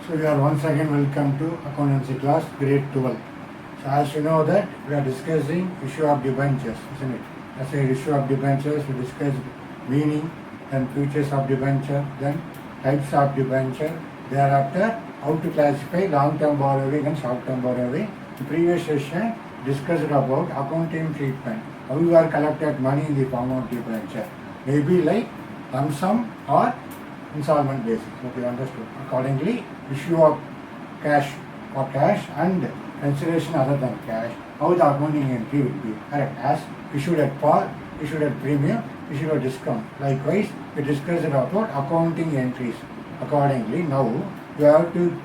So you are once again welcome to accountancy class grade 12. So as you know that we are discussing issue of debentures, isn't it? As a issue of debentures, we discussed meaning, then features of debenture, then types of debenture, thereafter how to classify long-term borrowing and short-term borrowing. The previous session discussed about accounting treatment, how you are collected money in the form of debenture, maybe like lump sum or installment basis. Okay, understood. Accordingly, issue of cash or cash and consideration other than cash, how the accounting entry will be correct as issued at par, issued at premium, issued at discount. Likewise, we discussed about accounting entries. Accordingly, now you have to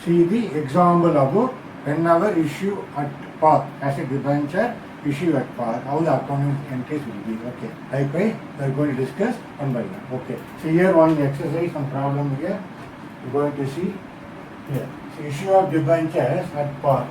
see the example about whenever issue at par as a debenture issue at par, how the accounting entries will be. Okay. Likewise, we are going to discuss one by one. Okay. So here one exercise, one problem here. You are going to see here. So issue of debentures at par.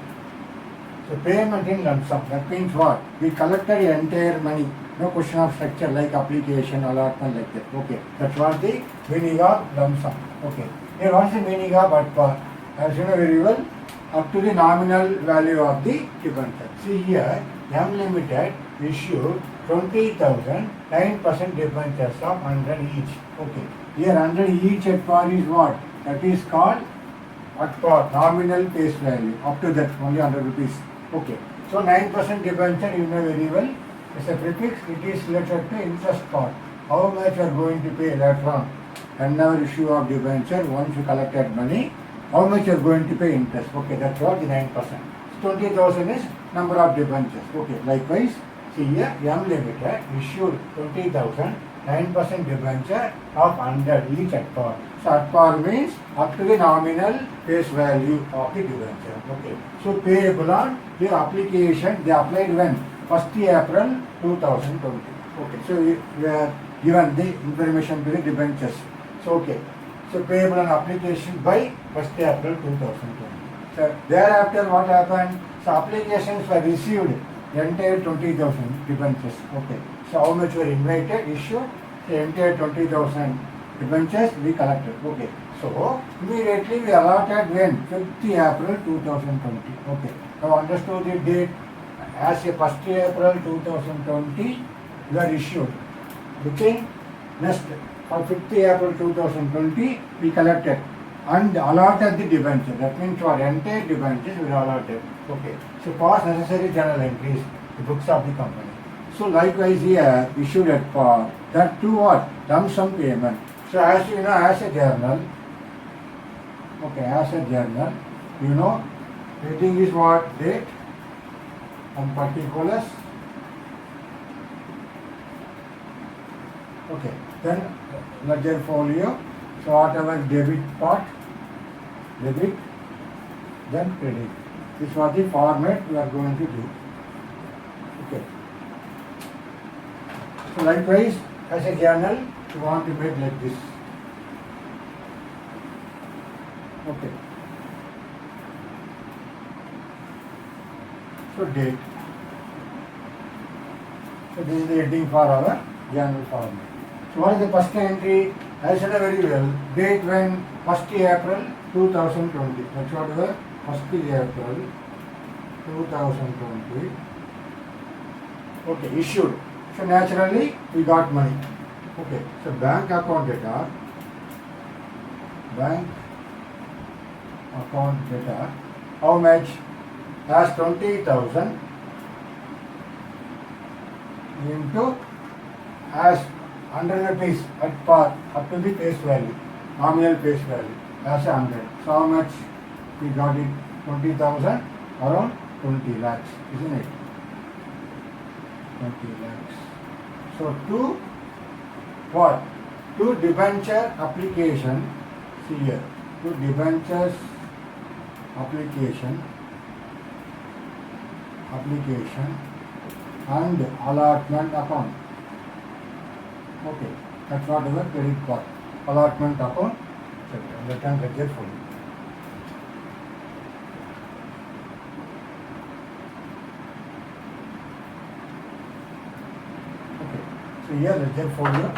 So payment in lump sum. That means what? We collected the entire money. No question of structure like application, allotment like that. Okay. That's what the meaning of lump sum. Okay. Here what's the meaning of at par? As you know very well, up to the nominal value of the debenture. See here, M Limited issued 20,000, 9% debentures of 100 each. Okay. Here 100 each at par is what? That is called at par, nominal face value. Up to that only 100 rupees. Okay. So 9% debenture you know very well. As a prefix, it is related to interest part. How much you are going to pay later on? Whenever issue of debenture, once you collected money, how much you are going to pay interest? Okay, that's what the 9%. 20,000 is number of debentures. Okay, likewise, see here, M Limited issued 20,000, 9% debenture of 100 each at par. So at par means up to the nominal face value of the debenture. Okay, so payable on the application, they applied when? 1st April 2020. Okay, so we are given the information to the debentures. So okay, so payable on application by 1st April 2020. So thereafter what happened? So applications were received, entire 20,000 debentures. Okay, so how much were invited, issued? The entire 20,000 debentures we collected. Okay, so immediately we allotted when? 5th April 2020. Okay, now understood the date as a 1st April 2020 were issued. Within next on 5th April 2020 we collected and allotted the debenture. That means for entire debentures we allotted. Okay, so pass necessary journal entries, the books of the company. So likewise here issued at par. That too what? Lump sum payment. So as you know, as a journal, okay, as a journal, you know, heading is what? Date and particulars. Okay, then ledger folio. So whatever debit part, debit, then credit. This was the format we are going to do. Okay. So likewise, as a journal, you want to make like this. Okay. So date. So this is the heading for our journal format. So what is the first entry? As you know very well, date when 1st April 2020. That's what we were 1st April 2020. Okay, issued. So naturally we got money. Okay, so bank account data, bank account data, how much? As 20,000 into as 100 rupees at par up to the face value, nominal face value as 100. So how much we got it? 20,000 around 20 lakhs, isn't it? 20 lakhs. So to what? To debenture application, see here, to debentures application and allotment account. Okay, that's what our credit card, allotment account, return ledger folio. Okay, so here ledger folio,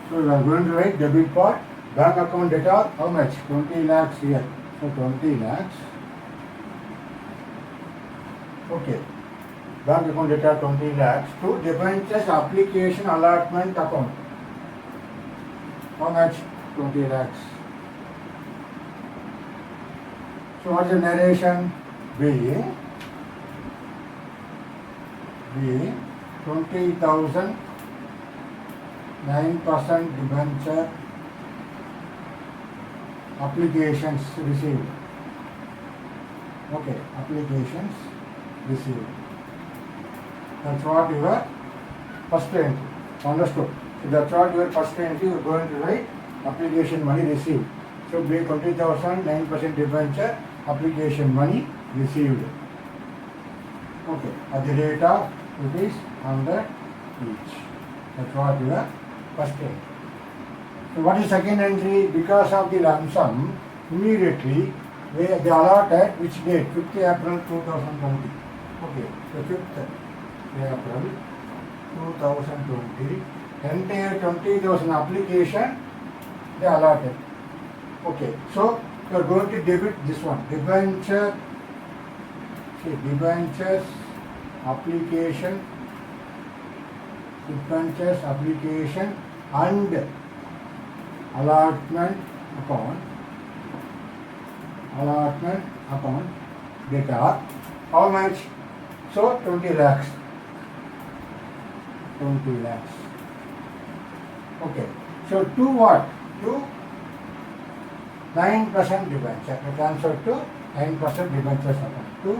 So we are going to write debit part, Bank account data, how much? 20 lakhs here. So 20 lakhs. Okay. Bank account data 20 lakhs to debentures application allotment account. How much? 20 lakhs. So what's the narration? B 20,000 9% debenture applications received. Okay, applications received. That's what your first entry. Understood? So that's what your first entry you are going to write application money received. So be 20,000 9% debenture application money received. Okay, at the rate of rupees 100 each. That's what your first entry. So what is second entry? Because of the lump sum, immediately they allotted which date? 5th April 2020. Okay, so 5th April 2020, entire 20,000 application they allotted. Okay, so you are going to debit this one. Debentures application, debentures application and allotment account data. How much? So 20 lakhs. 20 lakhs. Okay. So to what? To 9% debenture. Transfer to 9% debentures account. To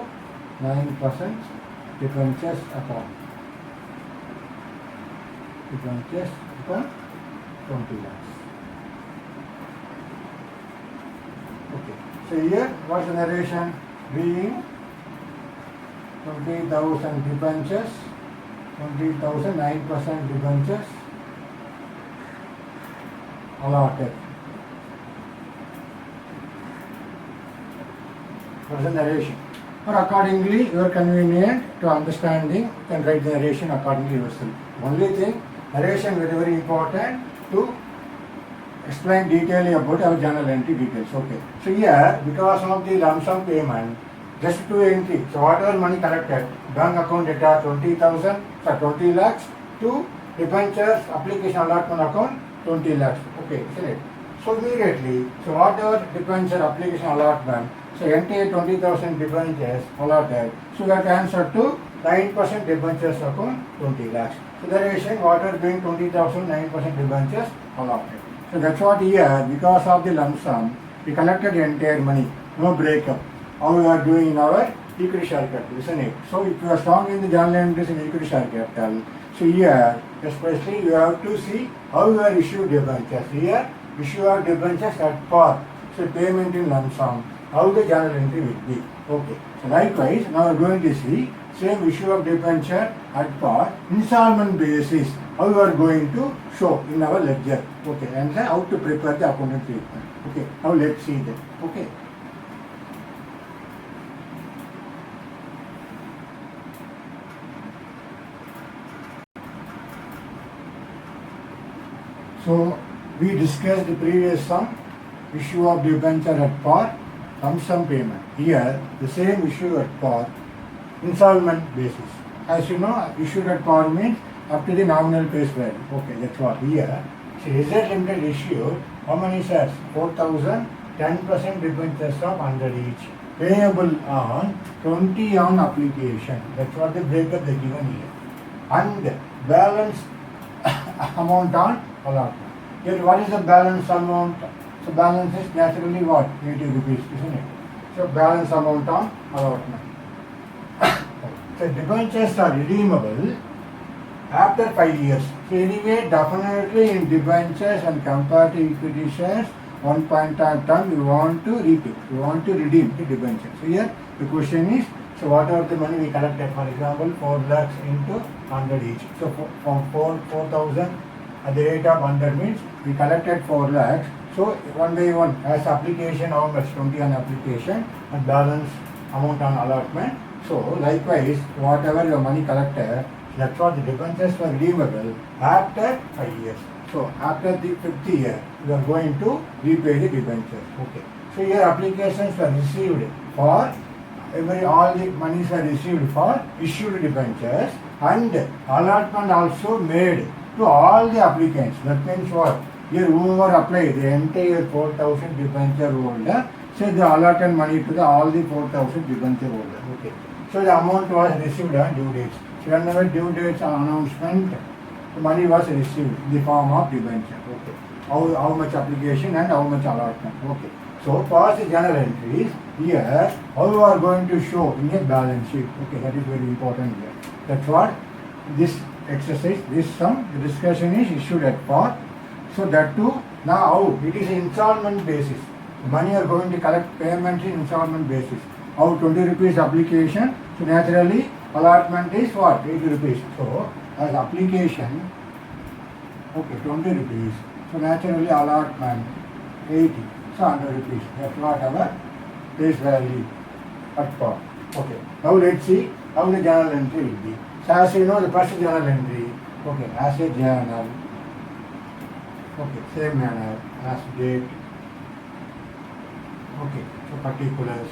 9% debentures account. Debentures account 20 lakhs. Okay. So here what's the narration? Being 20,000 debentures, 20,000 9% debentures allotted. What's the narration? Or accordingly, you are convenient to understanding, you can write the narration accordingly yourself. Only thing, narration very very important to explain detailing about our journal entry details. Okay. So here, because of the lump sum payment, just two entries. So whatever money collected, bank account data 20,000, 20 lakhs to debentures application allotment account 20 lakhs. Okay, isn't it? So immediately, so whatever debenture application allotment, so entire 20,000 debentures allotted, so that answer to 9% debentures account 20 lakhs. So the ratio whatever being 20,000 9% debentures allotted. So that's what here, because of the lump sum, we collected the entire money, no breakup. How we are doing in our equity share capital, isn't it? So if you are strong in the journal entries in equity share capital, so here, especially you have to see how you are issued debentures. Here, issue of debentures at par. So payment in lump sum, how the journal entry will be. Okay. So likewise, now we are going to see same issue of debenture at par, installment basis, how you are going to show in our ledger. Okay. And then how to prepare the accounting statement. Okay. Now let's see that. Okay. So we discussed the previous sum, issue of debenture at par, lump sum payment. Here, the same issue at par, installment basis. As you know, issued at par means up to the nominal face value. Okay, that's what. Here, so result limited issued, how many shares? 4,000, 10% debentures of 100 each. Payable on 20 on application. That's what the breakup they given here. And balance amount on allotment. Yet what is the balance amount? So balance is naturally what? 80 rupees, isn't it? So balance amount on allotment. So debentures are redeemable after 5 years. So anyway, definitely in debentures and compared to equity shares, one point of time we want to repay, we want to redeem the debentures. So here the question is, so whatever the money we collected, for example, 4 lakhs into 100 each. So from 4,000 at the rate of 100 means we collected 4 lakhs. So one by one, as application, how much? 20 on application and balance amount on allotment. So likewise, whatever your money collected, that's what the debentures were redeemable after 5 years. So after the 5th year, you are going to repay the debentures. Okay. So your applications were received for all the monies are received for issued debentures, and allotment also made to all the applicants. That means what? Here whoever applied the entire 4,000 debenture holder, so they allotted money to all the 4,000 debenture holder. Okay. So the amount was received on due dates. So whenever due dates announcement, the money was received in the form of debenture. Okay. How much application and how much allotment. Okay. So past journal entries here, how you are going to show in a balance sheet. Okay, that is very important here. That's what this exercise, this sum, the discussion is issued at par. So that too, now how? It is installment basis. The money you are going to collect payment in installment basis. How 20 rupees application, so naturally allotment is what? 80 rupees. So as application, okay, 20 rupees. So naturally allotment 80. So 100 rupees. That's what our face value at par. Okay. Now let's see how the journal entry will be. So as you know, the first journal entry, okay, as a journal, okay, same manner as date, okay, so particulars,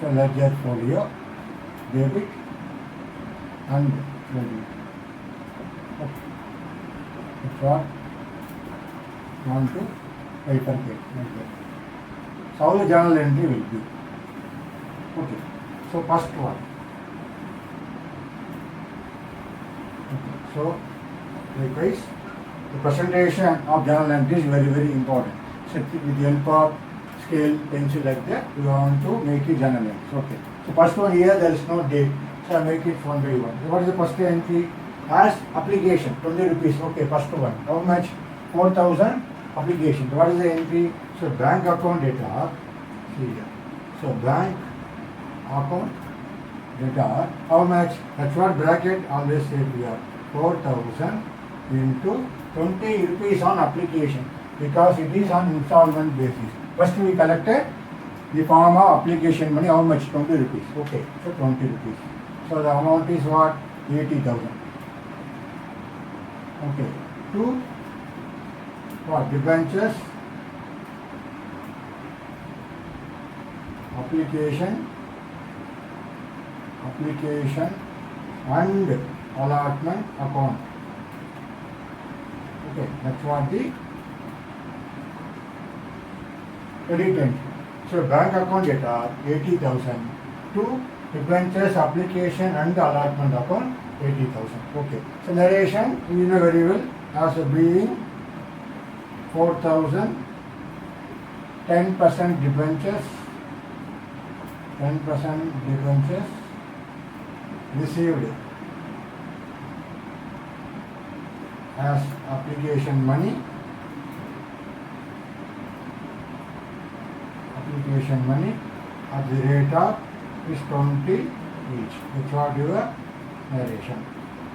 so ledger folio, debit and credit. Okay. That's what you want to bifurcate. Okay. So how the journal entry will be. Okay. So first one. Okay. So likewise, the presentation of journal entry is very, very important. So with the help of scale, pencil like that, we want to make it journal entry. Okay. So first one here there is no date. So I make it one by one. So what is the first entry? As application, 20 rupees. Okay, first one. How much? 4,000 application. What is the entry? So bank account data. See here. So bank account data. How much? That's what bracket always say here. 4,000 into 20 rupees on application, because it is on installment basis. First we collected the form of application money. How much? 20 rupees. Okay, so 20 rupees. So the amount is what? 80,000. Okay, to what? Debentures, application and allotment account. Okay, that's what the credit entry. So bank account data 80,000 to debentures, application and allotment account 80,000. Okay. So narration, you know very well, as being 4,000, 10% debentures, 10% debentures received as application money, at the rate of is 20 each. That's what your narration.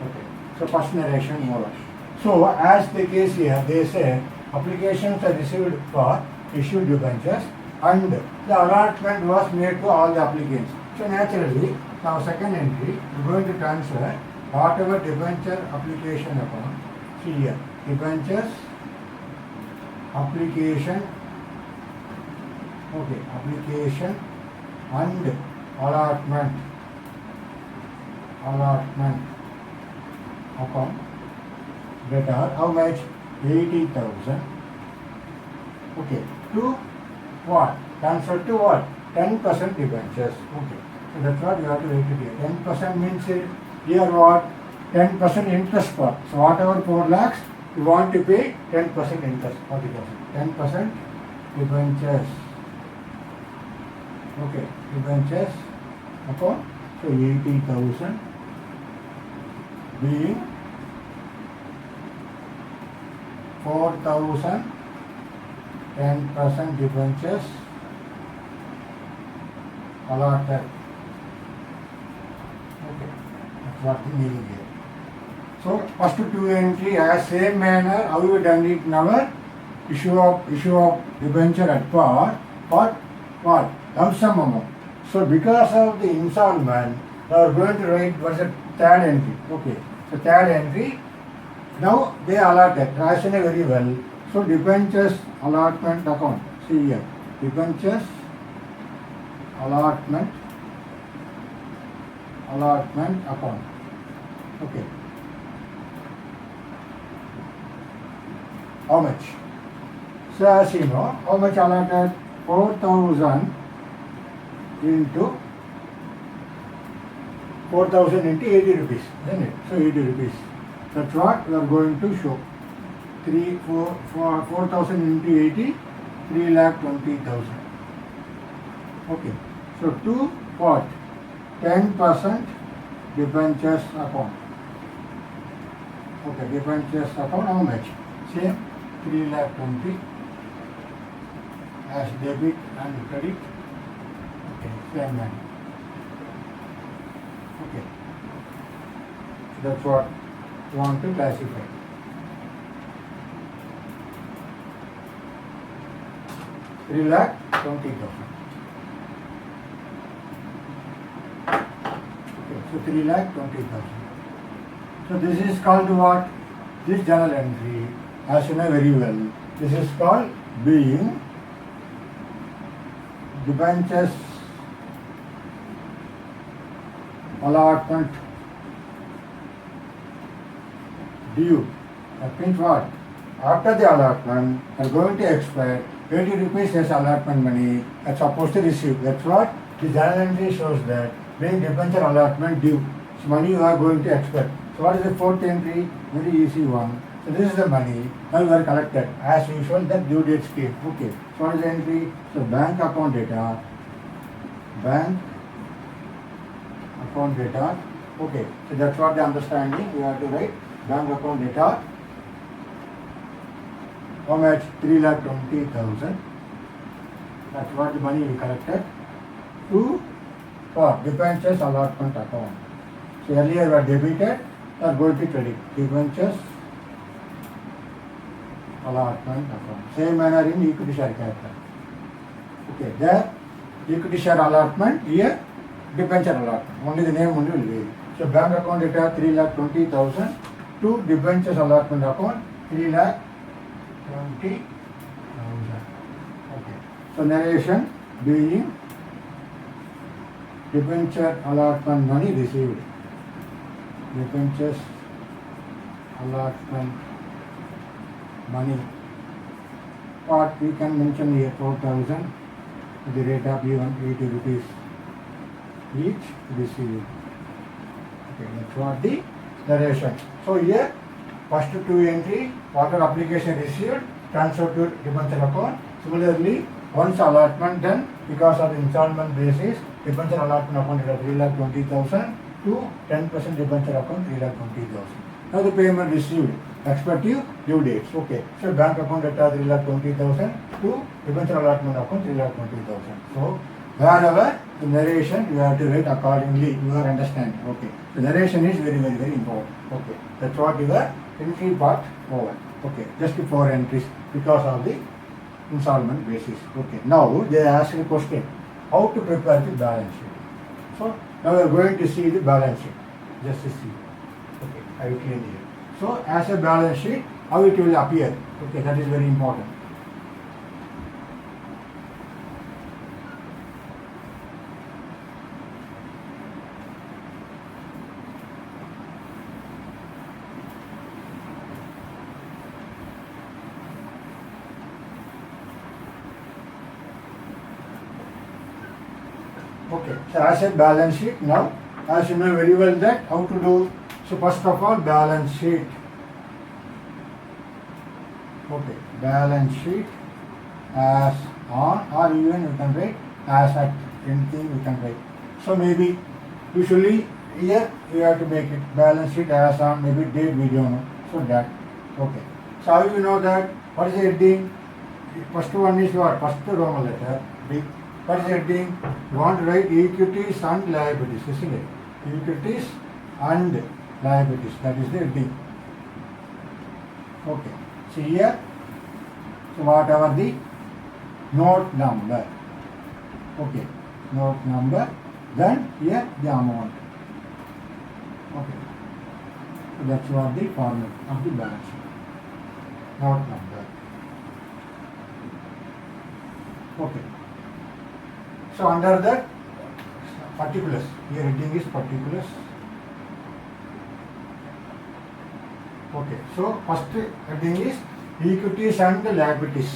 Okay. So first narration more. So as the case here, they say applications are received for issued debentures and the allotment was made to all the applicants. So naturally, now second entry, we are going to transfer whatever debenture application account. See here, debentures, application, okay, application and allotment account data. How much? 80,000. Okay, to what? Transfer to what? 10% debentures. Okay, so that's what you have to write it here. 10% means here what? 10% interest part. So whatever 4 lakhs, you want to pay 10% interest, 40,000. 10% debentures. Okay, debentures account. So 80,000 being 4,000, 10% debentures allotted. Okay, that's what the meaning here. So first two entry as same manner how you done it in our issue of debenture at par for what? Lump sum amount. So because of the installment, Now we're going to write what's the third entry. Okay. So third entry. Now they allotted. Rationally very well. So debentures allotment account. See here. Debentures allotment account. Okay. How much? So as you know, how much allotted? 4,000 into 4,000 into 80 rupees, isn't it? So 80 rupees. That's what we are going to show. 4,000 into 80, 3,20,000. Okay. So to what? 10% debentures account. Okay, debentures account how much? Same 3,20,000 as debit and credit. Okay, same line. Okay. So that's what we want to classify. $3,20,000. Okay, so 3,20,000. So this is called what? This journal entry, as you know very well, this is called being debentures allotment due. That means what? After the allotment, you are going to expect 80 rupees as allotment money are supposed to receive. That's what the journal entry shows, that being debenture allotment due. So money you are going to expect. So what is the fourth entry? Very easy one. So this is the money. Now you are collected. As usual, that due dates came. Okay. So what is the entry? So bank account data. Bank account data. Okay. So that's what the understanding. We have to write bank account data. How much? 3,20,000. That's what the money we collected. To for debentures allotment account. So earlier we are debited, we are going to credit. Debentures allotment account. Same manner in equity share capital. Okay, there equity share allotment, here debenture allotment. Only the name only will vary. So bank account data 3,20,000 to debentures allotment account 3,20,000. Okay. So narration being debenture allotment money received. Debentures allotment money. What we can mention here, 4,000 at the rate of even 80 rupees each received. Okay, that's what the narration. So here, first two entry, water application received, transferred to debenture account. Similarly, once allotment done, because of the installment basis, debenture allotment account is 3,20,000 to 10% debenture account 3,20,000. Now the payment received, expected due dates. Okay, so bank account data 3,20,000 to debenture allotment account 3,20,000. So wherever the narration you have to write accordingly, you are understanding. Okay, the narration is very important. Okay, that's what your entry part over. Okay, just 4 entries because of the installment basis. Okay, now they ask the question, how to prepare the balance sheet. So now we are going to see the balance sheet. Just to see. Okay, I will clean here. So as a balance sheet, how it will appear. Okay, that is very important. Okay, so as a balance sheet now, as you know very well that how to do. So first of all, balance sheet. Okay, balance sheet as on, or even you can write as at, anything you can write. So maybe usually here you have to make it balance sheet as on, maybe date we don't know. So that. Okay. So how you know that? What is the heading? First one is what? First Roman letter. Big. What is the heading? You want to write equities and liabilities, isn't it? Equities and liabilities. That is the heading. Okay. See here. So whatever the note number. Okay. Note number. Then here the amount. Okay. So that's what the format of the balance sheet. Note number. Okay. So under that particulars, here heading is particulars. Okay. So first heading is equities and liabilities.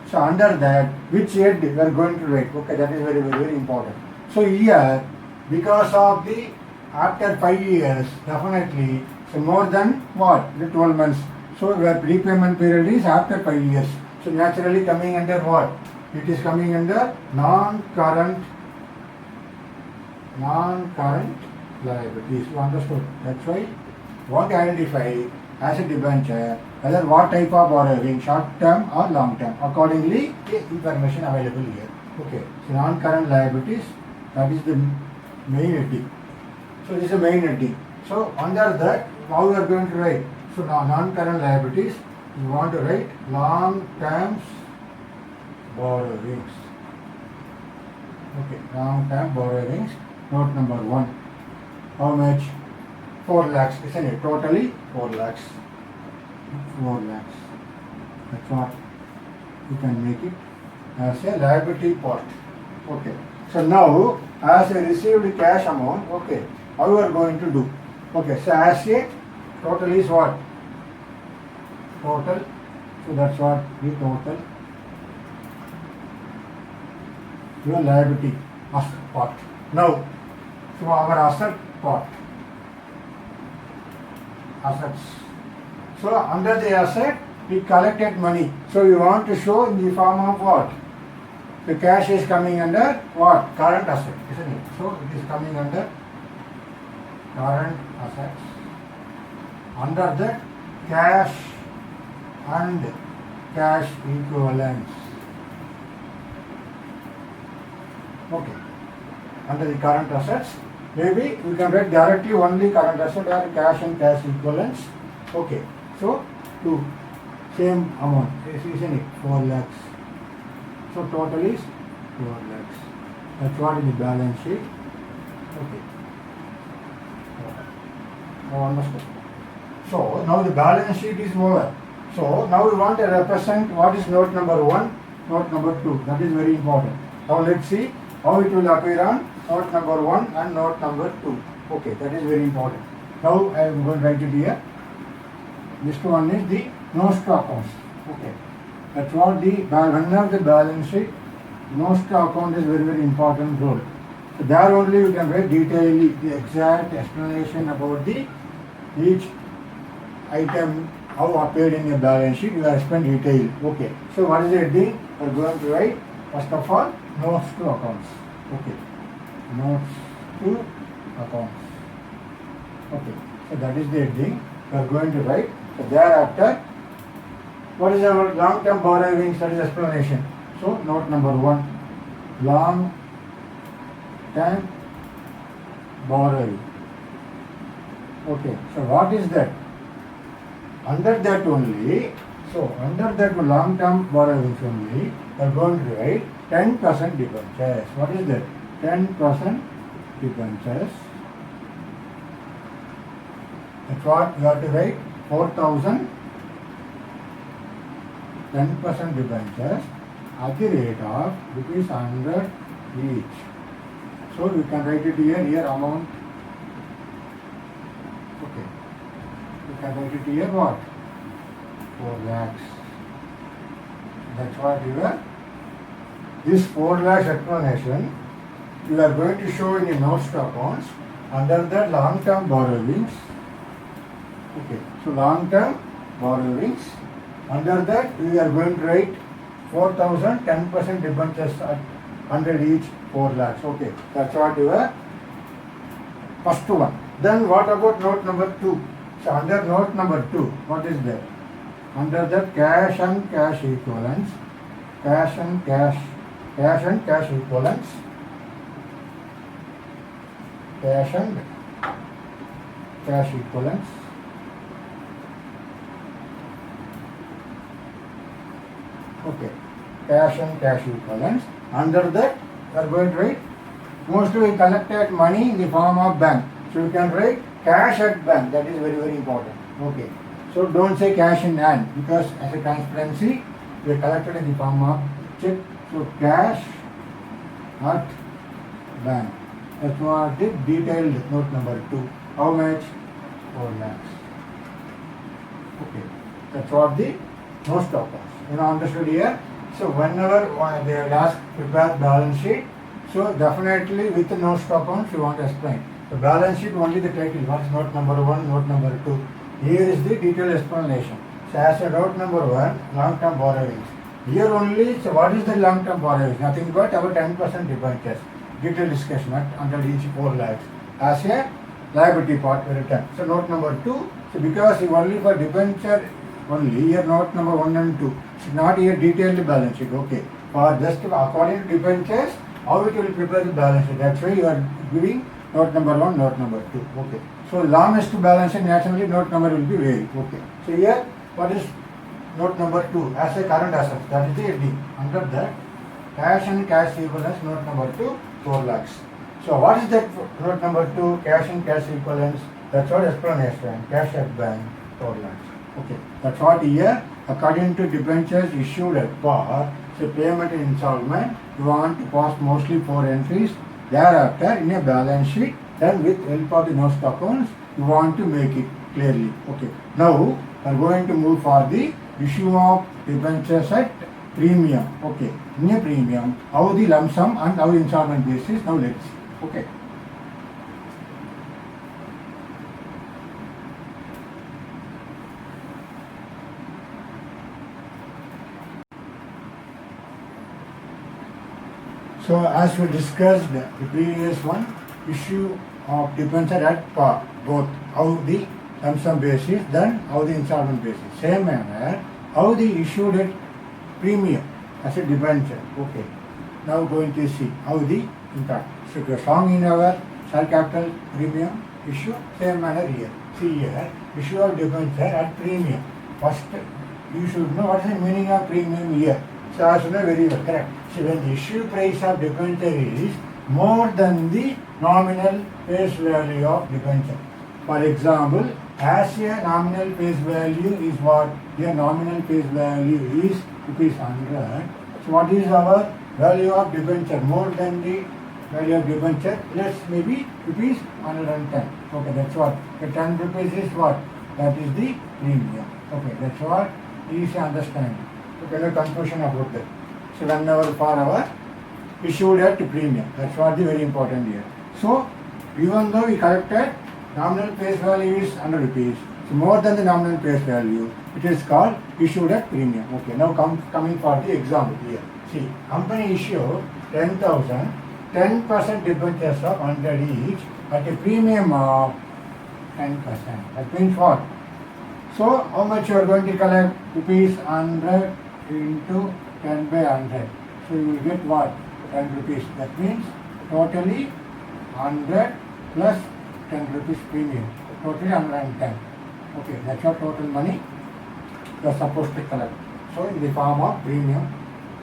So under that, which head we are going to write? Okay, that is very important. So here, because of the after 5 years, definitely, so more than what? The 12 months. So your prepayment period is after 5 years. So naturally coming under what? It is coming under non-current liabilities. You understood? That's why what identify as a debenture, whether what type of borrowing, short term or long term. Accordingly, the information available here. Okay. So non-current liabilities, that is the main heading. So this is the main heading. So under that, how we are going to write? So now non-current liabilities, you want to write long-term borrowings. Okay, long-term borrowings. Note number 1. How much? 4 lakhs, isn't it? Totally 4 lakhs. 4 lakhs. That's what you can make it as a liability part. Okay. So now, as a received cash amount, okay, how you are going to do? Okay, so as a total is what? Total. So that's what the total. Your liability asset part. Now, so our asset part. Assets. So under the asset, we collected money. So you want to show in the form of what? The cash is coming under what? Current asset, isn't it? So it is coming under current assets. Under that, cash and cash equivalents. Okay. Under the current assets, maybe we can write directly only current asset or cash and cash equivalents. Okay. So, to same amount, isn't it? 4 lakhs. So total is 4 lakhs. That's what in the balance sheet. Okay. Now understood. So now the balance sheet is over. So now we want to represent what is note number 1, note number 2. That is very important. Now let's see how it will appear on note number 1 and note number 2. Okay, that is very important. Now I am going to write it here. This one is the notes to accounts. Okay. That's what the whenever the balance sheet, notes to account is very important role. So there only you can write detailedly the exact explanation about the each item how appeared in a balance sheet. You have explained detail. Okay. So what is the heading? We are going to write first of all notes to accounts. Okay. Notes to accounts. Okay. So that is the heading. We are going to write. So thereafter, what is our long-term borrowings? That is explanation. So note number 1, long-term borrowing. Okay. So what is that? Under that only. So under that long-term borrowings only, we are going to write 10% debentures. What is that? 10% debentures. That's what you have to write. 4,000, 10% debentures at the rate of ₹100 each. So we can write it here amount. Okay. We can write it here what? 4 lakhs. That's what you are. This 4 lakhs explanation you are going to show in the notes to accounts under the long-term borrowings. Okay, so long-term borrowings. Under that, we are going to write 4,000, 10% debentures at 100 each, 4 lakhs. Okay, that's what you are. First one. Then what about note number 2? So under note number 2, what is there? Under that, cash and cash equivalents. Cash and cash equivalents. Cash and cash equivalents. Okay, cash and cash equivalents. Under that, we are going to write, mostly we collected money in the form of bank. So you can write cash at bank, that is very, very important. Okay. So don't say cash in hand because as a transparency, we are collected in the form of check. So cash at bank. That's what the detailed note number 2. How much? 4 lakhs. Okay. That's what the no stop loss. Understood here? So whenever they will ask prepare balance sheet, so definitely with the no stop loss you want to explain. The balance sheet only the title. What is note number 1, note number 2. Here is the detailed explanation. So as a note number 1, long-term borrowings. Here only, so what is the long-term borrowings? Nothing but our 10% debentures. Detailed discussion under each 4 lakhs. As a liability part written. So note number 2, so because you only for debenture only, here note number 1 and 2. So not here detailed balance sheet. Okay. For just according to debentures, how it will prepare the balance sheet. That's why you are giving note number 1, note number 2. Okay. So longest balance sheet naturally note number will be varied. Okay. So here what is note number 2 as a current asset? That is the heading. Under that cash and cash equivalents note number 2, 4 lakhs. So what is that note number 2? Cash and cash equivalents. That's what explanation. Cash at bank 4 lakhs. Okay. That's what here according to debentures issued at par. So payment in installment. You want to pass mostly 4 entries. Thereafter in a balance sheet. Then with help of the no stop accounts, you want to make it clearly. Okay. Now we are going to move for the issue of debentures at premium. Okay. In a premium, how the lump sum and how installment basis. Now let's see. Okay. So as we discussed the previous one, issue of debenture at par, both how the lump sum basis, then how the installment basis. Same manner, how the issued at premium as a debenture. Okay. Now going to see how the impact. So if you are strong in our share capital premium issue, same manner here. See here, issue of debenture at premium. First, you should know what is the meaning of premium here. So as you know very well, correct. So when the issue price of debenture is more than the nominal face value of debenture. For example, as a nominal face value is what? Your nominal face value is rupees 100. So what is our value of debenture? More than the value of debenture, less maybe rupees 110. Okay, that's what. The 10 rupees is what? That is the premium. Okay, that's what easy understanding. Okay, no confusion about that. So whenever for our issued at premium, that's what the very important here. So even though we collected nominal face value is 100 rupees, so more than the nominal face value, it is called issued at premium. Okay, now coming for the example here. See, company issue 10,000, 10% debentures of 100 each at a premium of 10%. That means what? So how much you are going to collect? Rupees 100 into 10 by 100. So you will get what? 10 rupees. That means totally 100 plus 10 rupees premium. Totally 110. Okay, that's your total money you are supposed to collect. So in the form of premium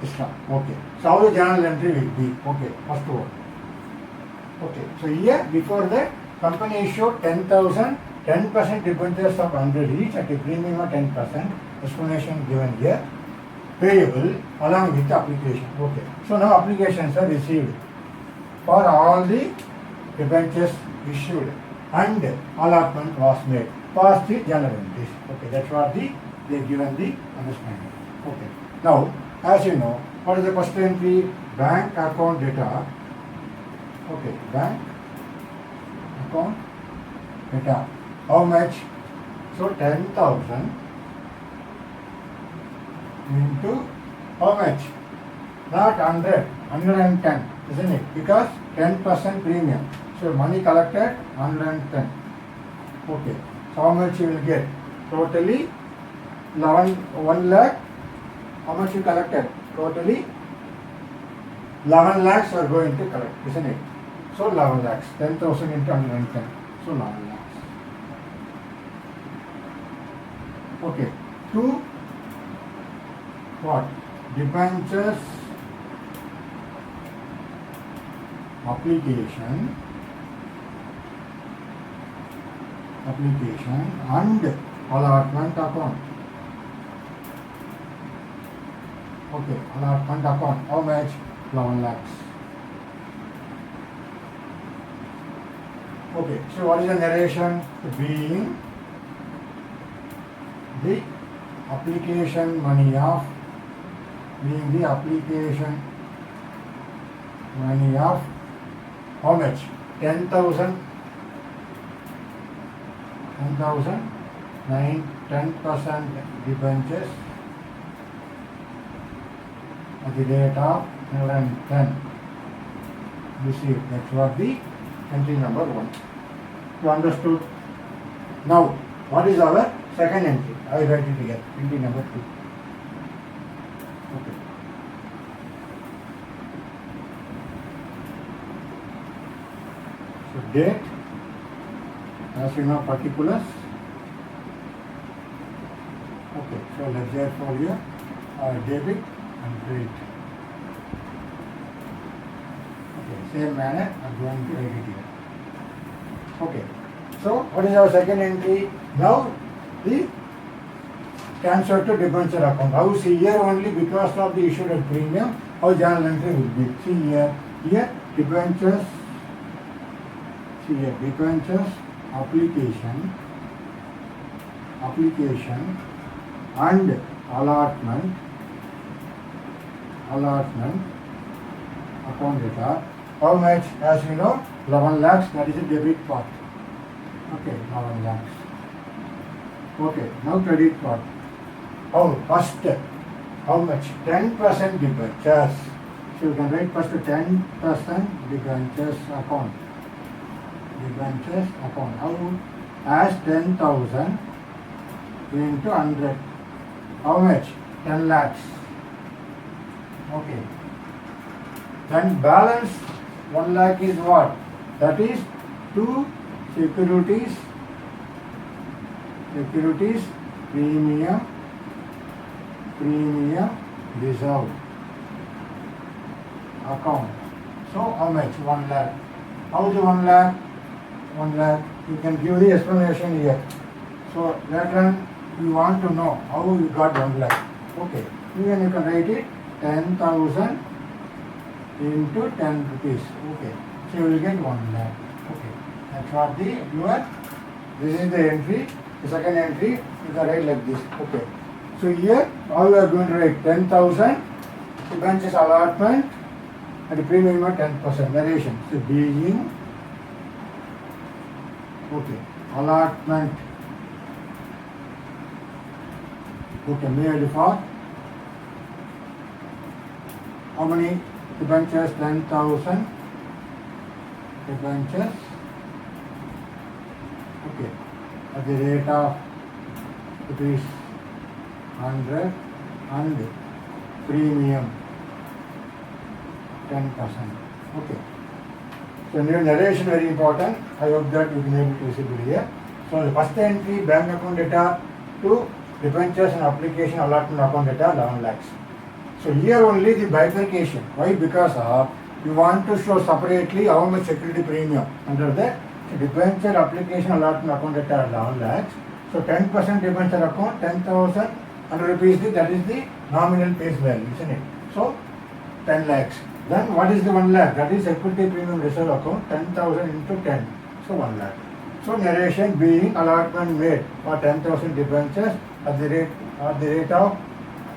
extra. Okay. So how the journal entry will be? Okay, first one. Okay, so here before that company issued 10,000, 10% debentures of 100 each at a premium of 10%. Explanation given here. Payable along with the application. Okay. So now applications are received for all the debentures issued and allotment was made. Past the journal entries. Okay, that's what they given the understanding. Okay. Now, as you know, what is the first entry? Bank account data. Okay, bank account data. How much? So 10,000 into how much? Not 100, 110, isn't it? Because 10% premium. So money collected 110. Okay. So how much you will get? Totally 1 lakh. How much you collected? Totally 11 lakhs are going to collect, isn't it? So 11 lakhs. 10,000 into 110. So 11 lakhs. Okay. 2. What? Debentures application application and allotment account. Okay, allotment account. How much? 11 lakhs. Okay, so what is the narration? Being the application money of how much? 10,000 10% debentures at the rate of 110 received. That's what the entry number 1. You understood? Now, what is our second entry? I write it here. Entry number 2. Okay. So date, as you know, particulars. Okay, so ledger folio, debit and credit. Okay, same manner I'm going to write it here. Okay, so what is our second entry? Now the transfer to debenture account. How see here only because of the issued at premium, how journal entry will be. See here debentures. See here debentures application and allotment account data. How much? As you know, 11 lakhs, that is the debit part. Okay, 11 lakhs. Okay, now credit part. How? First, how much? 10% debentures. So you can write first 10% debentures account. Debentures account. How? As 10,000 into 100. How much? 10 lakhs. Okay. Then balance 1 lakh is what? That is 2 securities premium reserve account. So how much? 1 lakh. How is 1 lakh? 1 lakh. You can give the explanation here. So later on you want to know how you got 1 lakh. Okay. Even you can write it 10,000 into 10 rupees. Okay. So you will get 1 lakh. Okay. That's what this is the entry. The second entry you can write like this. Okay. So here all we are going to write 10,000 debentures allotment and the premium of 10%. Narration. So being okay allotment okay made for how many debentures? 10,000 debentures. Okay, at the rate of rupees 100 and premium 10%. Okay. So new narration very important. I hope that you can able to visible here. So the first entry bank account data to debentures and application allotment account data 11 lakhs. So here only the bifurcation. Why? Because you want to show separately how much security premium under the debenture application allotment account data 11 lakhs. So 10% debenture account 10,000 rupees. That is the nominal face value, isn't it? So 10 lakhs. Then what is the 1 lakh? That is equity premium reserve account 10,000 into 10. So 1 lakh. So narration being allotment made for 10,000 debentures at the rate of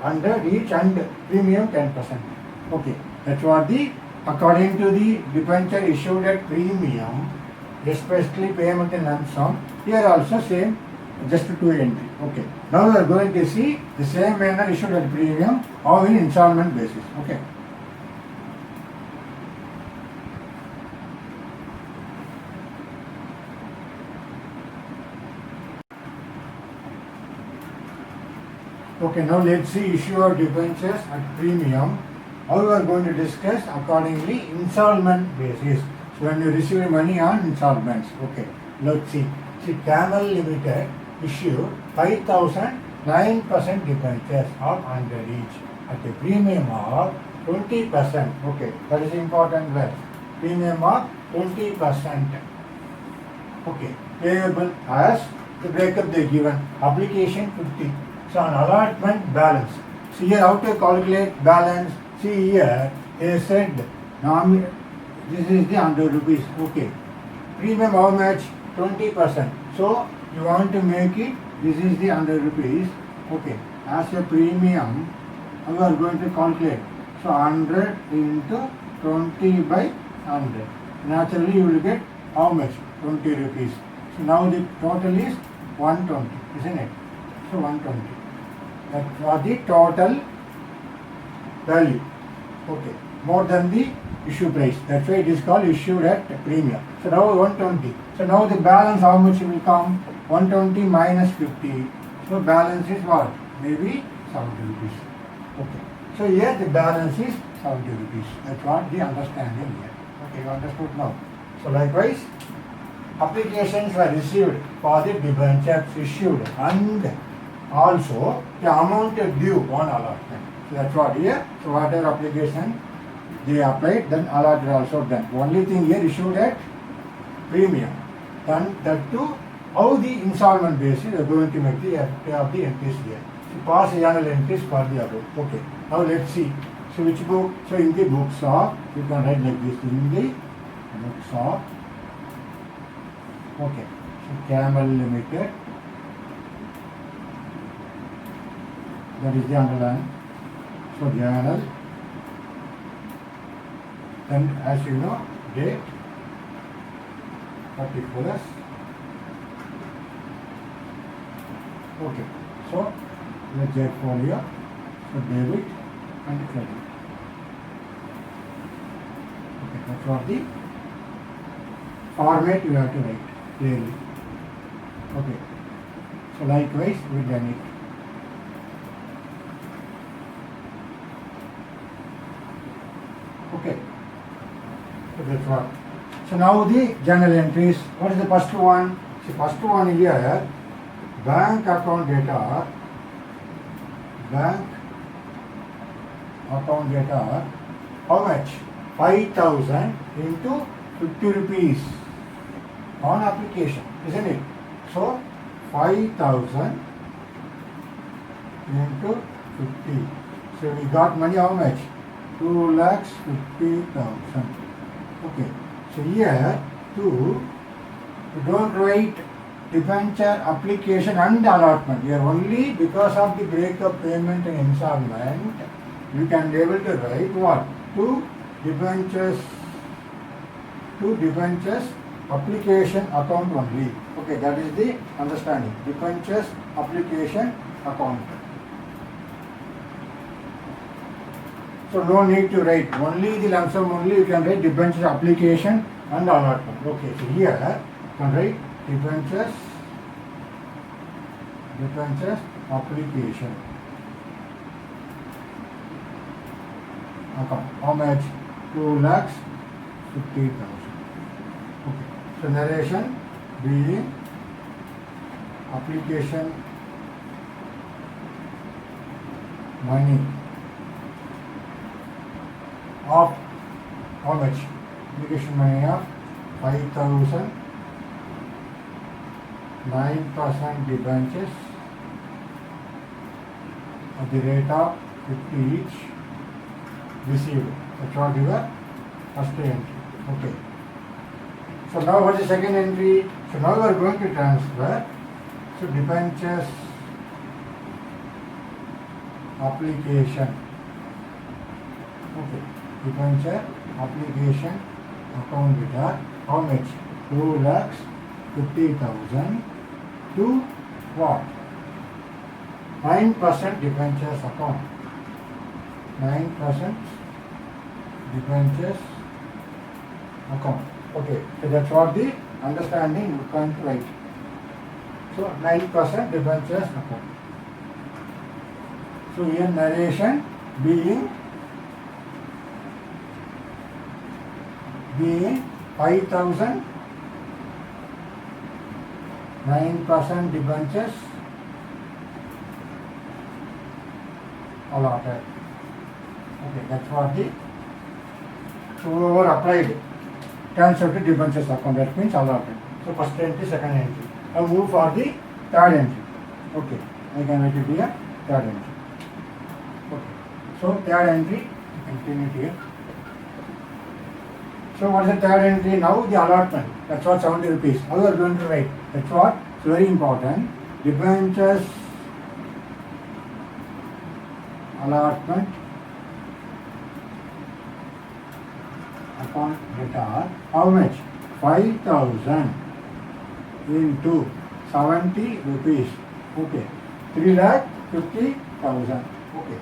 100 each and premium 10%. Okay. That's what according to the debenture issued at premium, especially payment in lump sum. Here also same, just 2 entry. Okay. Now we are going to see the same manner issued at premium or in installment basis. Okay. Okay, now let's see issue of debentures at premium. How we are going to discuss accordingly installment basis. So when you receive money on installments. Okay, let's see. See, Camel Limited issue 5,000 9% debentures of 100 each at a premium of 20%. Okay, that is important word. Premium of 20%. Okay, payable as the breakup they given. Application 50. So on allotment balance. See here how to calculate balance. See here they said this is the 100 rupees. Okay. Premium how much? 20%. So you want to make it, this is the 100 rupees. Okay. As a premium, you are going to calculate. So 100 into 20 by 100. Naturally you will get how much? 20 rupees. So now the total is 120, isn't it? So 120. That was the total value. Okay. More than the issue price. That's why it is called issued at premium. So now 120. So now the balance how much will come? 120 minus 50. So balance is what? Maybe 70 rupees. Okay. So here the balance is 70 rupees. That's what the understanding here. Okay, you understood now. So likewise, applications were received for the debentures issued and also the amount due on allotment. So that's what here. So whatever application they applied, then allotted also done. Only thing here issued at premium. Then that too, how the installment basis you are going to make the pay of the entries here. So pass journal entries for the above. Okay. Now let's see. So which book? So in the books of, you can write like this. In the books of, okay. So Camel Limited. That is the underline. So journal. Then as you know, date, particulars. Okay. So ledger folio. So debit and credit. Okay, that's what the format you have to write clearly. Okay. So likewise we done it. Okay. So that's what. So now the journal entries. What is the first one? See, first one here, bank account data. Bank account data. How much? 5,000 into 50 rupees on application, isn't it? So 5,000 into 50. So we got money how much? 2,50,000. Okay. So here too, you don't write debenture application and allotment. Here only because of the breakup payment and installment, you can be able to write what? Two debentures application account only. Okay, that is the understanding. Debentures application account. So no need to write only the lump sum only. You can write debentures application and allotment. Okay, so here you can write debentures application account. How much? 2,50,000. Okay. So narration being application money of how much? Application money of 5,000, 9% debentures at the rate of 50 each received. That's what your first entry. Okay. So now what is the second entry? So now we are going to transfer. So debentures application. Okay. Debenture application account data. How much? 2,50,000 to what? 9% debentures account. 9% debentures account. Okay, so that's what the understanding you can write. So 9% debentures account. So here narration being 5,000, 9% debentures allotted. Okay, that's what the, so whoever applied transfer to debentures account, that means allotted. So So first entry, second entry. Now move for the third entry. Okay, I can write it here, third entry. Okay, so third entry, you can clean it here. So what is the third entry? Now the allotment. That's what 70 rupees. How you are going to write? That's what it's very important. Debentures allotment account data. How much? 5,000 into 70 rupees. Okay. 3,50,000. Okay.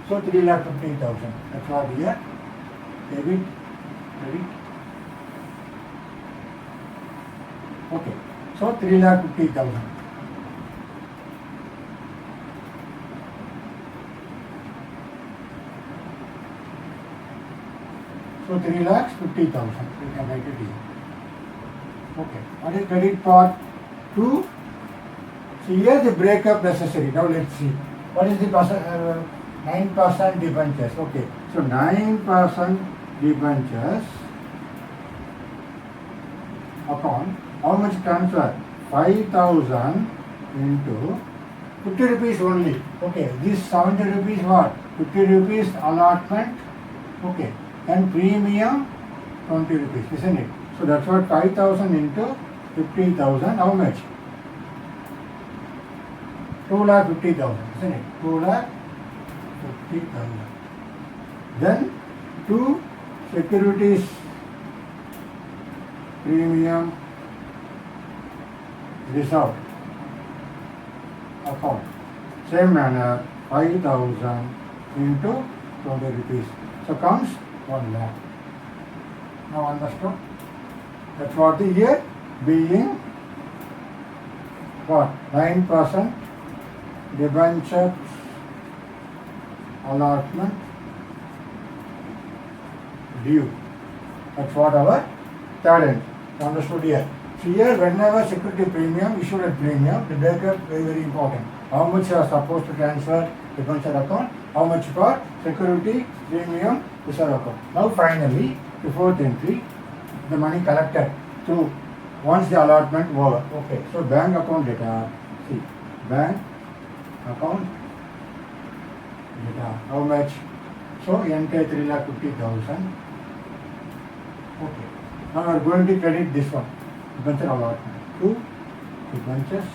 So 3,50,000. That's what here. Debit. Credit. Okay. So 3,50,000. So 3,50,000. We can write it here. Okay. What is credit part? 2. So here the breakup necessary. Now let's see. What is the 9% debentures? Okay. So 9% debentures account. How much transfer? 5,000 into 50 rupees only. Okay. This 70 rupees what? 50 rupees allotment. Okay. And premium 20 rupees, isn't it? So that's what 5,000 into 50,000. How much? 2,50,000, isn't it? 2,50,000. Then 2 securities premium reserve account. Same manner, 5,000 into 20 rupees. So comes 1 lakh. Now understood? That's what the year being what? 9% debenture allotment due. That's what our third entry. Understood here? So here whenever security premium, issued at premium, the breakup very very important. How much you are supposed to transfer debenture account, how much for security premium reserve account. Now finally, the fourth entry, the money collected through once the allotment over. Okay, so bank account data. See, bank account data. How much? So entire 3,50,000. Okay. Now we are going to credit this one. Debenture allotment. 2 debentures.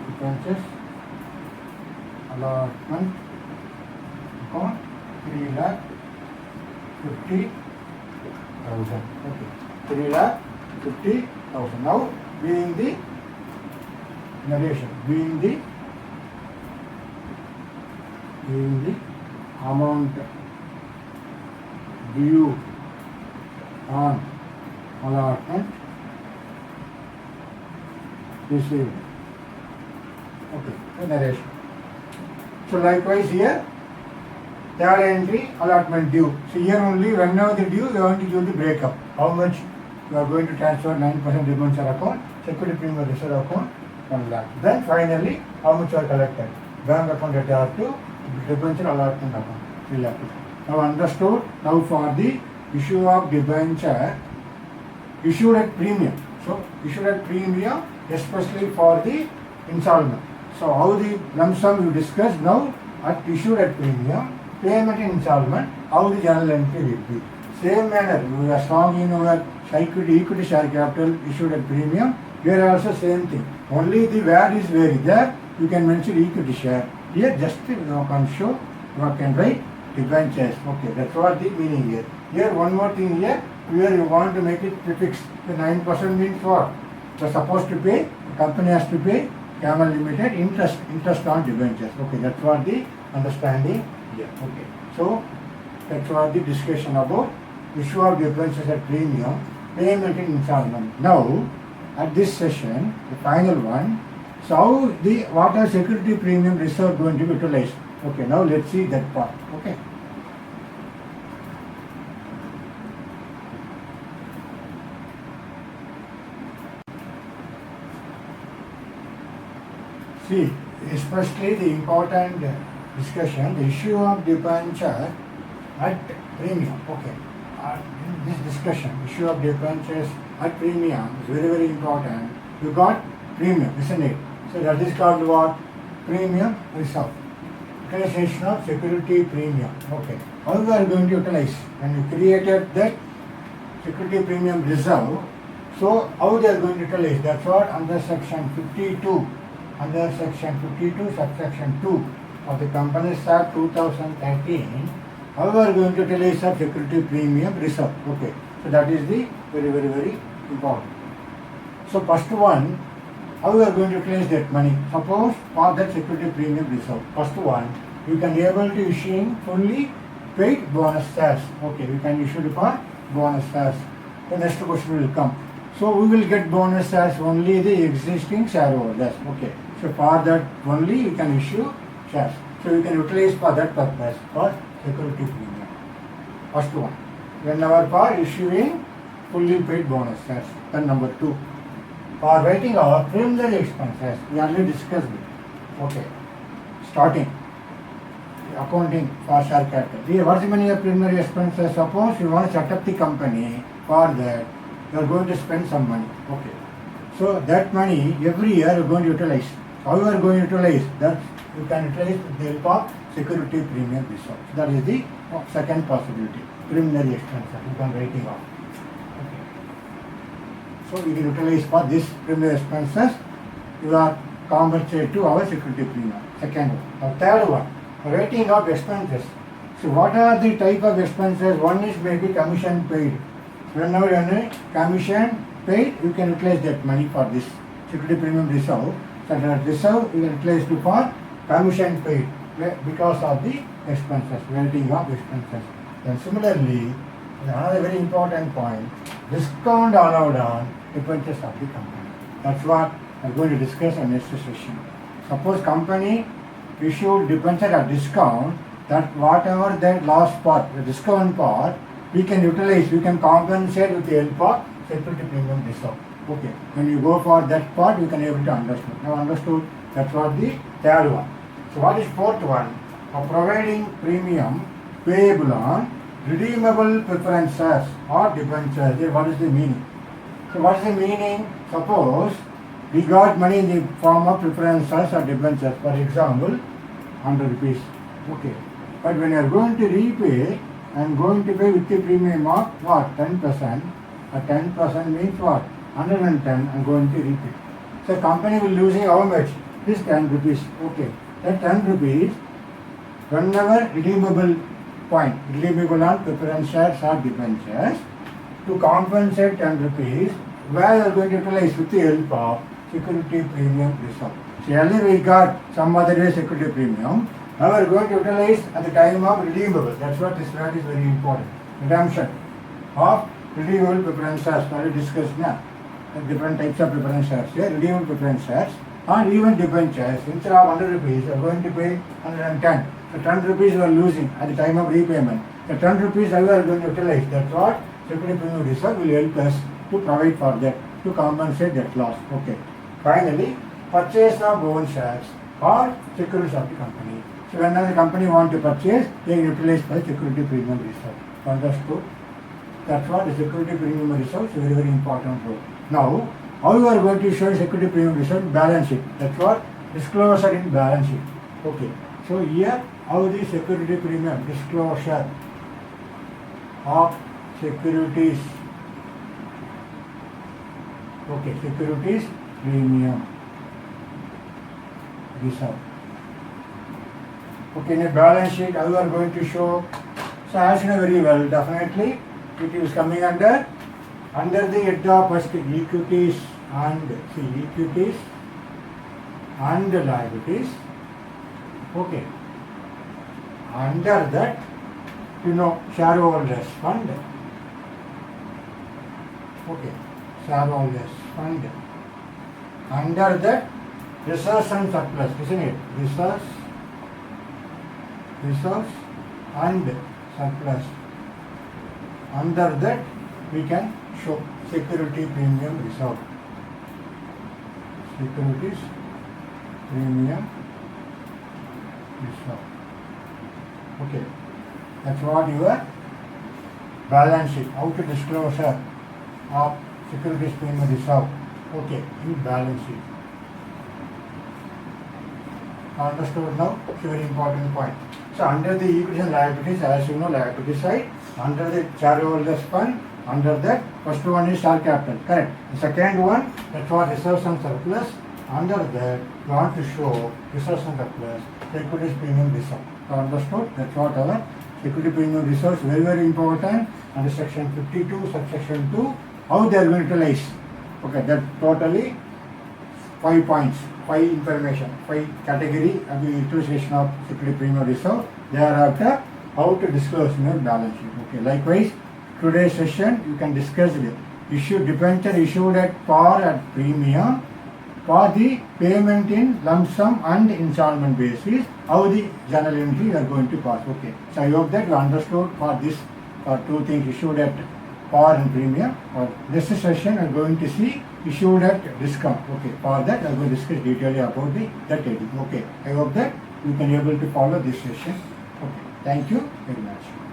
Debentures allotment account 3,50,000. Okay. 3,50,000. Now being the narration, being the amount due on allotment received. Okay, the narration. So likewise here, third entry allotment due. So here only whenever the due, we are going to give the breakup. How much you are going to transfer 9% debenture account, security premium reserve account, 1 lakh. Then finally, how much you are collected? Bank account data to debenture allotment account, 3 lakh. Now understood. Now for the issue of debenture issued at premium. So issued at premium, especially for the installment. So how the lump sum you discussed now at issued at premium, payment in installment, how the journal entry will be. Same manner, you are strong in your equity share capital issued at premium, here also same thing. Only the where is vary. There you can mention equity share. Here just you can show, you can write debentures. Okay, that's what the meaning here. Here one more thing here, where you want to make it prefix. The 9% means what? You are supposed to pay, the company has to pay, Camel Limited interest on debentures. Okay, that's what the understanding here. Okay, so that's what the discussion about issue of debentures at premium, payment in installment. Now, at this session, the final one, so how the what are security premium reserve going to be utilized? Okay, now let's see that part. Okay. See, especially the important discussion, the issue of debenture at premium. Okay. in this discussion, issue of debentures at premium is very, very important. You got premium, isn't it? So that is called what? Premium reserve. Utilization of security premium. Okay. How we are going to utilize? When you created that security premium reserve, so how they are going to utilize? That's what under section 52, under section 52, subsection 2 of the Companies Act 2013, how we are going to utilize of security premium reserve. Okay. So that is the very, very, very important. So first one, how we are going to utilize that money? Suppose for that security premium reserve, first one, you can able to issuing fully paid bonus shares. Okay, we can issue for bonus shares. The next question will come. So we will get bonus shares only the existing shareholders. Okay, so for that only we can issue shares. So we can utilize for that purpose for security premium. First one. Whenever for issuing fully paid bonus shares. Then number 2. For writing our preliminary expenses, we already discussed it. Okay. Starting. Accounting for share capital. What is the meaning of preliminary expenses? Suppose you want to set up the company, for that you are going to spend some money. Okay. So that money every year you are going to utilize. How you are going to utilize? That you can utilize with the help of security premium reserve. That is the second possibility. Preliminary expenses. You can write it off. Okay. So we can utilize for this preliminary expenses. You are compensated to our security premium. Second one. The third one. Rating of expenses. So what are the type of expenses? One is maybe commission paid. Whenever any commission paid, you can utilize that money for this security premium reserve. So that reserve you can utilize to for commission paid because of the expenses, rating of expenses. Then similarly, another very important point, discount allowed on debentures of the company. That's what we are going to discuss in next session. Suppose company issued debenture at discount, that whatever that last part, the discount part, we can utilize, we can compensate with the help of security premium reserve. Okay, when you go for that part, you can able to understand. Now understood, that's what the third one. So what is fourth one? Providing premium payable on redeemable preferences or debentures. What is the meaning? So what is the meaning? Suppose we got money in the form of preferences or debentures, for example, 100 rupees. Okay. But when you are going to repay, I am going to pay with the premium of what? 10%. 10% means what? 110 I am going to repay. So company will losing how much? This 10 rupees. Okay. That 10 rupees, whenever redeemable point, redeemable on preference shares or debentures, to compensate 10 rupees, where you are going to utilize with the help of security premium reserve. So earlier we got some other way security premium. Now we are going to utilize at the time of redeemable. That's what this word is very important. Redemption of redeemable preference shares. Already discussed now. Different types of preference shares. Yeah, redeemable preference shares and even debentures. Instead of 100 rupees, you are going to pay 110. So 10 rupees you are losing at the time of repayment. The 10 rupees how you are going to utilize. That's what security premium reserve will help us to provide for that, to compensate that loss. Okay. Finally, purchase of own shares or securities of the company. So when the company want to purchase, they utilize the security premium reserve. Understood? That's what the security premium reserve is a very, very important role. Now, how you are going to show security premium reserve? Balance sheet. That's what disclosure in balance sheet. Okay. So here, how the security premium disclosure of securities. Okay, securities premium reserve. Okay, in a balance sheet, how you are going to show? So as you know very well, definitely it is coming under the head of first equities and equities and liabilities. Okay. Under that, shareholders fund. Okay, shareholders fund. Under that, reserves and surplus, isn't it? Reserves and surplus. Under that, we can show security premium reserve. Securities premium reserve. Okay, that's what your balance sheet. How to disclosure of securities premium reserve. Okay, in balance sheet. Understood now? It's a very important point. So under the equity and liabilities, as you know, liability side, under the shareholders fund, under that, first one is share capital, correct. The second one, that's what reserves and surplus. Under that, you want to show reserves and surplus, equities premium reserve. So understood? That's what our equity premium reserves, very, very important. Under section 52, subsection 2, how they are going to utilize. Okay, that totally 5 points, 5 information, 5 category of the utilization of equity premium reserve. Thereafter, how to disclose in your balance sheet. Okay, likewise, today's session you can discuss the issue debenture issued at par at premium for the payment in lump sum and installment basis. How the journal entry you are going to pass. Okay, so I hope that you understood for this two things issued at par and premium. Or this session I am going to see issued at discount. Okay, for that I am going to discuss detailedly about that heading. Okay, I hope that you can able to follow this session. Okay, thank you very much.